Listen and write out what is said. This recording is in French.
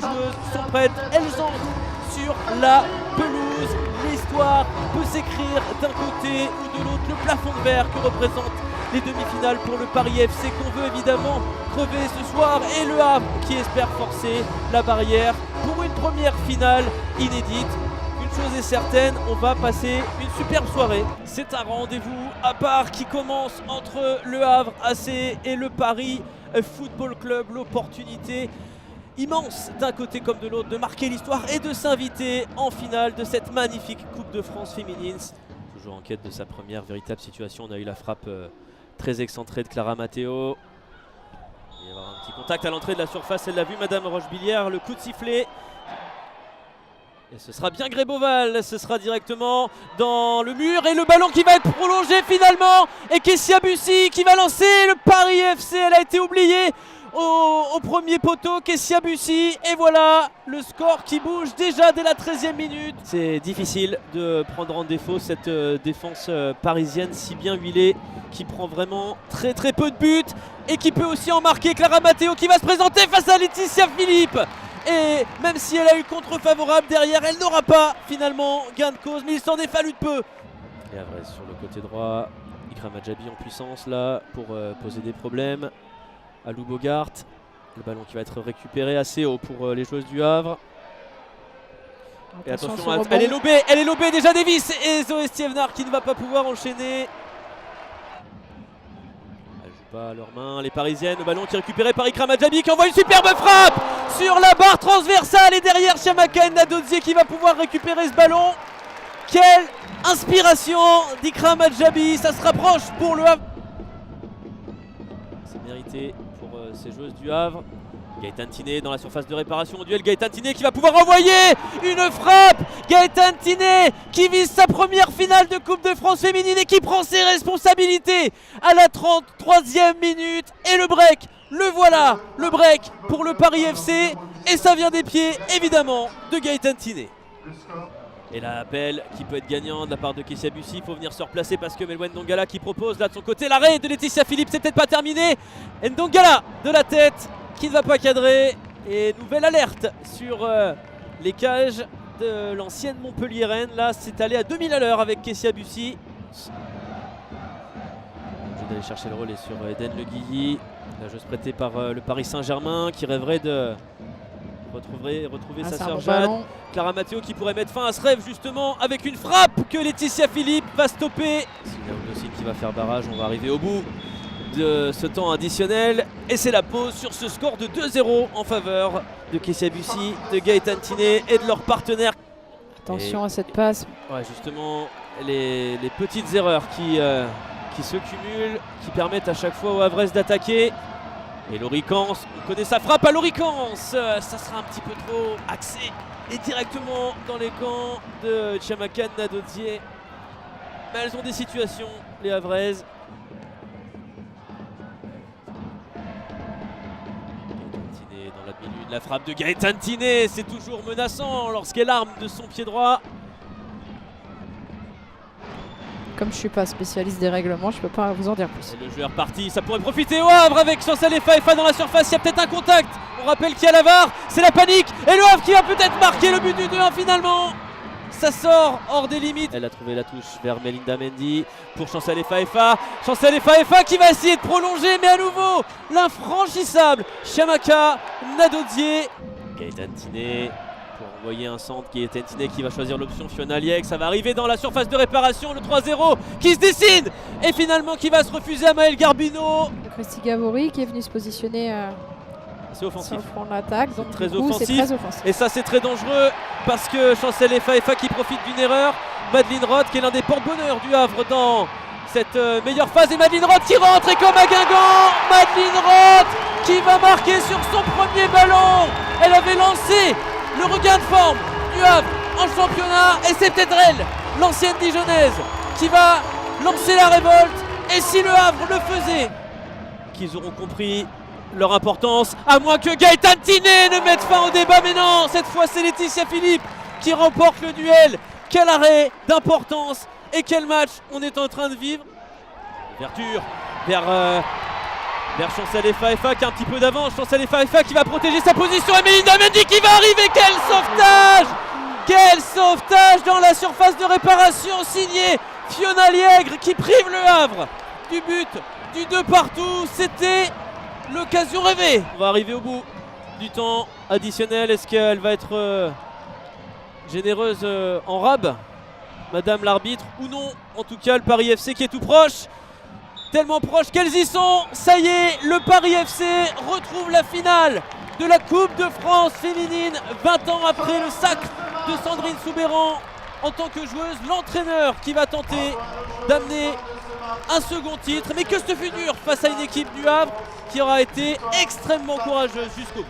joueuses sont prêtes, elles entrent sur la pelouse. L'histoire peut s'écrire d'un côté ou de l'autre. Le plafond de verre que représentent les demi-finales pour le Paris FC qu'on veut évidemment crever ce soir, et le Havre qui espère forcer la barrière pour une première finale inédite. Une chose est certaine, on va passer une superbe soirée. C'est un rendez-vous à part qui commence entre le Havre AC et le Paris Football Club. L'opportunité immense d'un côté comme de l'autre de marquer l'histoire et de s'inviter en finale de cette magnifique Coupe de France féminine. Toujours en quête de sa première véritable situation, on a eu la frappe très excentrée de Clara Matteo. Il va y avoir un petit contact à l'entrée de la surface, elle l'a vu Madame Rochebillière, le coup de sifflet. Et ce sera bien Gréboval, ce sera directement dans le mur et le ballon qui va être prolongé finalement. Et Kessia Bussy qui va lancer le Paris FC, elle a été oubliée au premier poteau, Kessia Bussy. Et voilà le score qui bouge déjà dès la 13e minute. C'est difficile de prendre en défaut cette défense parisienne si bien huilée, qui prend vraiment très peu de buts et qui peut aussi en marquer. Clara Matteo qui va se présenter face à Laetitia Philippe. Et même si elle a eu contre favorable derrière, elle n'aura pas finalement gain de cause, mais il s'en est fallu de peu. Et Avrez sur le côté droit, Ikram Adjabi en puissance là pour poser des problèmes. Alou Bogart, le ballon qui va être récupéré assez haut pour les joueuses du Havre. Et attention, elle est lobée déjà Davis et Zoé Stievnar qui ne va pas pouvoir enchaîner. Pas à leurs mains, les Parisiennes, le ballon qui est récupéré par Ikram Adjabi qui envoie une superbe frappe sur la barre transversale, et derrière Chiamaka Nnadozie qui va pouvoir récupérer ce ballon. Quelle inspiration d'Ikram Adjabi, ça se rapproche pour le Havre. C'est mérité pour ces joueuses du Havre. Gaëtan Tiné dans la surface de réparation au duel. Gaëtan Tiné qui va pouvoir envoyer une frappe. Gaëtan Tiné qui vise sa première finale de Coupe de France féminine et qui prend ses responsabilités à la 33e minute. Et le break, le voilà, le break pour le Paris FC. Et ça vient des pieds évidemment de Gaëtan Tiné. Et la appel qui peut être gagnant de la part de Kessia Bussy. Il faut venir se replacer parce que Melwen Ndongala qui propose là de son côté l'arrêt de Laetitia Philippe. C'est peut-être pas terminé. Ndongala de la tête qui ne va pas cadrer, et nouvelle alerte sur les cages de l'ancienne Montpelliéraine. Là c'est allé à 2000 à l'heure avec Kessia Bussy. Je vais aller chercher le relais sur Eden Le Guilly, la joueuse prêtée par le Paris Saint-Germain qui rêverait de retrouver sa sœur Jade. Clara Matteo qui pourrait mettre fin à ce rêve justement avec une frappe que Laetitia Philippe va stopper. Sylvia Oudossi qui va faire barrage, on va arriver au bout de ce temps additionnel et c'est la pause sur ce score de 2-0 en faveur de Kessia Bussy, de Gaëtan Tiné et de leurs partenaires. Attention à cette passe. Ouais, justement les petites erreurs qui se cumulent, qui permettent à chaque fois aux Havraises d'attaquer. Et Loricans, on connaît sa frappe à Loricans, ça sera un petit peu trop axé et directement dans les camps de Chiamaka Nnadozie. Mais elles ont des situations, les Havraises. La frappe de Gaëtan Tiné, c'est toujours menaçant lorsqu'elle arme de son pied droit. Comme je suis pas spécialiste des règlements, je peux pas vous en dire plus. Et le joueur parti, ça pourrait profiter au Havre avec Chancel Faifa dans la surface. Il y a peut-être un contact. On rappelle qu'il y a la VAR, c'est la panique. Et le Havre qui va peut-être marquer le but du 2-1 finalement. Ça sort hors des limites. Elle a trouvé la touche vers Melinda Mendy pour Chancel Faifa. Chancel Faifa qui va essayer de prolonger, mais à nouveau l'infranchissable Chiamaka Nnadozie. Gaëtan Tiné pour envoyer un centre. Gaëtan Tiné qui va choisir l'option Fiona Liek. Ça va arriver dans la surface de réparation. Le 3-0 qui se décide et finalement qui va se refuser à Maëlle Garbino. Christy Gavori qui est venu se positionner. C'est offensif. Sur l'attaque, donc très du coup, c'est très offensif. Et ça c'est très dangereux parce que Chancel Faifa qui profite d'une erreur. Madeline Roth qui est l'un des porte-bonheur du Havre dans cette meilleure phase. Et Madeline Roth qui rentre et comme à Guingamp, Madeline Roth qui va marquer sur son premier ballon. Elle avait lancé le regain de forme du Havre en championnat et c'est peut-être elle, l'ancienne Dijonnaise, qui va lancer la révolte. Et si le Havre le faisait, qu'ils auront compris leur importance, à moins que Gaëtan Tiné ne mette fin au débat. Mais non, cette fois c'est Laetitia Philippe qui remporte le duel. Quel arrêt d'importance et quel match on est en train de vivre. Ouverture vers vers Chancel FA qui a un petit peu d'avance. Chancel FA qui va protéger sa position. Et Melinda Mendy qui va arriver. Quel sauvetage! Quel sauvetage dans la surface de réparation signé Fiona Liègre qui prive le Havre du but du 2 partout. C'était l'occasion rêvée. On va arriver au bout du temps additionnel. Est-ce qu'elle va être généreuse en rab, Madame l'arbitre, ou non? En tout cas, le Paris FC qui est tout proche. Tellement proche qu'elles y sont. Ça y est, le Paris FC retrouve la finale de la Coupe de France féminine 20 ans après le sacre de Sandrine Soubeyran en tant que joueuse. L'entraîneur qui va tenter d'amener un second titre, mais que ce fut dur face à une équipe du Havre qui aura été extrêmement courageuse jusqu'au bout.